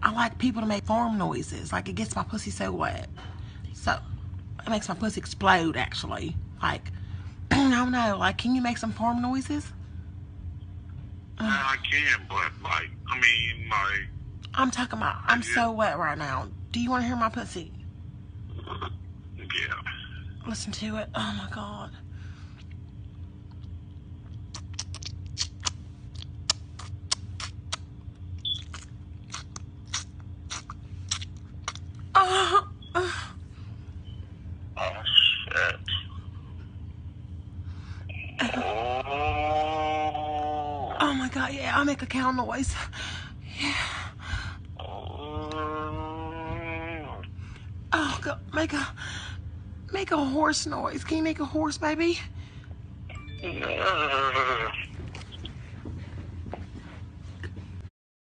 I like people to make farm noises. Like, it gets my pussy so wet. So, it makes my pussy explode, actually. Like, I don't know. Like, can you make some farm noises? I can, but like, I mean, like. I'm talking about, I'm so wet right now. Do you want to hear my pussy? Yeah. Listen to it. Oh my God. Oh, Oh shit. Oh. oh my God. Yeah, I'll make a cow noise. Yeah. Oh God. Make a horse noise. Can you make a horse, baby?